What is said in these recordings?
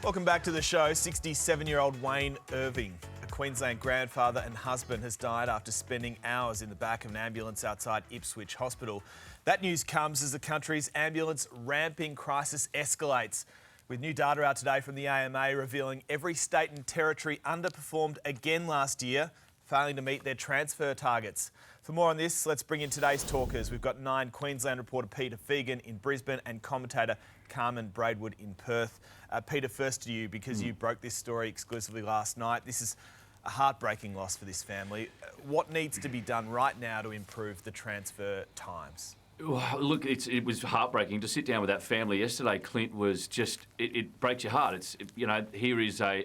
Welcome back to the show. 67-year-old Wayne Irving, a Queensland grandfather and husband, has died after spending hours in the back of an ambulance outside Ipswich Hospital. That news comes as the country's ambulance ramping crisis escalates, with new data out today from the AMA revealing every state and territory underperformed again last year, failing to meet their transfer targets. For more on this, let's bring in today's talkers. We've got Nine Queensland reporter Peter Fegan in Brisbane and commentator Carmen Braidwood in Perth. Peter, first to you, because you broke this story exclusively last night. This is a heartbreaking loss for this family. What needs to be done right now to improve the transfer times? Look, it was heartbreaking to sit down with that family yesterday. Clint, was just, it breaks your heart. Here is a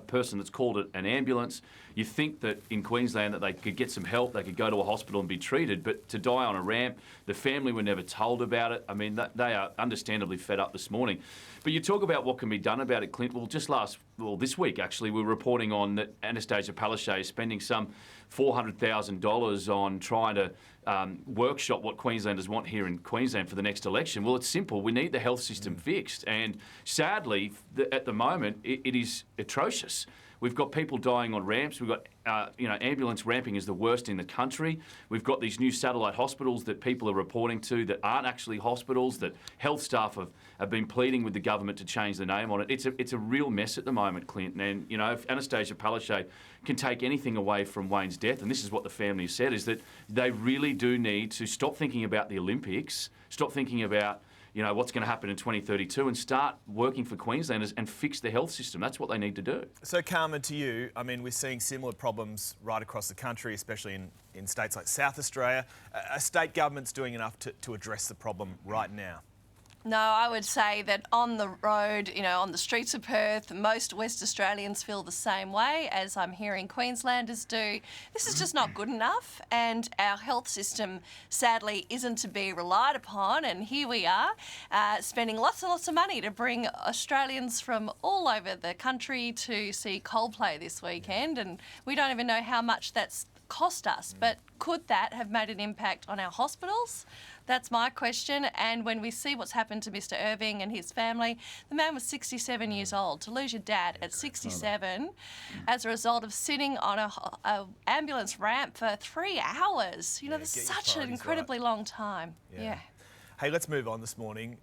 person that's called it an ambulance. You think that in Queensland that they could get some help, they could go to a hospital and be treated, but to die on a ramp, the family were never told about it. I mean, they are understandably fed up this morning. But you talk about what can be done about it, Clint. Well, this week actually, we were reporting on that Anastasia Palaszczuk is spending some $400,000 on trying to workshop what Queenslanders want here in Queensland for the next election. Well, it's simple. We need the health system fixed. And sadly, at the moment, it is atrocious. We've got people dying on ramps. We've got, ambulance ramping is the worst in the country. We've got these new satellite hospitals that people are reporting to that aren't actually hospitals, that health staff have been pleading with the government to change the name on it. It's a real mess at the moment, Clinton. And, if Anastasia Palaszczuk can take anything away from Wayne's death, and this is what the family said, is that they really do need to stop thinking about the Olympics, stop thinking about what's going to happen in 2032 and start working for Queenslanders and fix the health system. That's what they need to do. So, Carmen, to you, I mean, we're seeing similar problems right across the country, especially in states like South Australia. Are state governments doing enough to address the problem right now? No, I would say that on the road, on the streets of Perth, most West Australians feel the same way as I'm hearing Queenslanders do. This is just not good enough, and our health system, sadly, isn't to be relied upon. And here we are, spending lots and lots of money to bring Australians from all over the country to see Coldplay this weekend, and we don't even know how much that's cost us. But could that have made an impact on our hospitals? That's my question. And when we see what's happened to Mr. Irving and his family, the man was 67 years old. To lose your dad at 67 as a result of sitting on a ambulance ramp for 3 hours, that's such an incredibly long time. Yeah. Hey, let's move on this morning.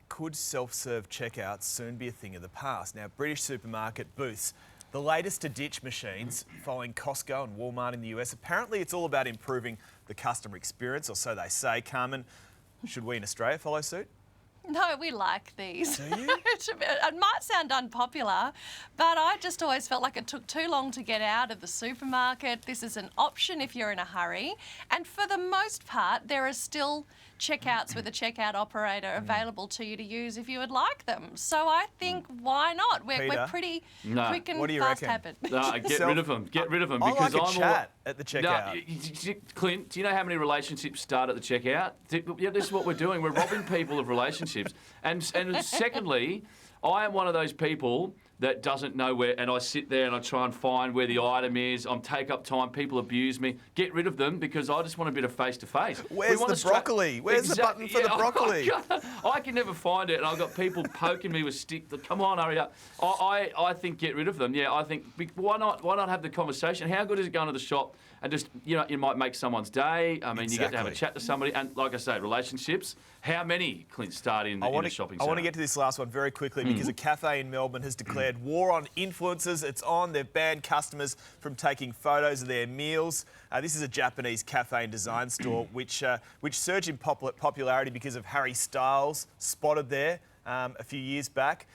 Could self-serve checkouts soon be a thing of the past? Now, British supermarket Booths, the latest to ditch machines following Costco and Walmart in the US. Apparently, it's all about improving the customer experience, or so they say. Carmen, should we in Australia follow suit? No, we like these. Do you? It might sound unpopular, but I just always felt like it took too long to get out of the supermarket. This is an option if you're in a hurry. And for the most part, there are still checkouts with a checkout operator available to you to use if you would like them. So I think, why not? We're pretty quick and fast-habit. Get rid of them. Get rid of them. I like a chat at the checkout. Clint, do you know how many relationships start at the checkout? Yeah, this is what we're doing. We're robbing people of relationships. And secondly, I am one of those people that doesn't know where, and I sit there and I try and find where the item is. I take up time. People abuse me. Get rid of them because I just want a bit of face-to-face. Where's the broccoli? Where's the button for the broccoli? I can never find it, and I've got people poking me with sticks. Come on, hurry up. I think get rid of them. Yeah, I think, why not have the conversation? How good is it going to the shop and just, you might make someone's day. I mean, You get to have a chat to somebody. And like I say, relationships. How many, Clint, start in a shopping centre? I want to get to this last one very quickly because a cafe in Melbourne has declared war on influencers. It's on. They've banned customers from taking photos of their meals. This is a Japanese cafe and design store which surged in popularity because of Harry Styles, spotted there a few years back.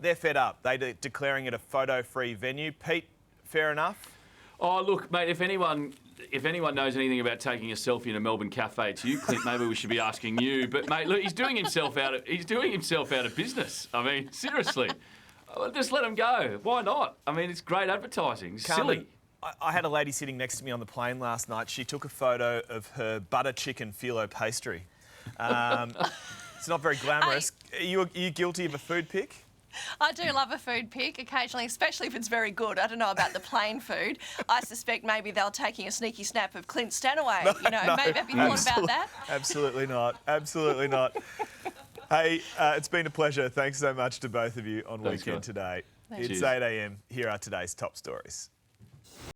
They're fed up. They're declaring it a photo-free venue. Pete, fair enough? Oh, look, mate, if anyone knows anything about taking a selfie in a Melbourne cafe, it's you, Clint. Maybe we should be asking you. But, mate, look, he's doing himself out of business. I mean, seriously. Just let him go. Why not? I mean, it's great advertising. It's silly. I had a lady sitting next to me on the plane last night. She took a photo of her butter chicken phyllo pastry. It's not very glamorous. Are you guilty of a food pic? I do love a food pic occasionally, especially if it's very good. I don't know about the plain food. I suspect maybe they're taking a sneaky snap of Clint Stanaway. Maybe have you thought about that? Absolutely not. Absolutely not. Hey, it's been a pleasure. Thanks so much to both of you on Thanks, Weekend guys. Today. Thanks. It's Cheers. 8 a.m. Here are today's top stories.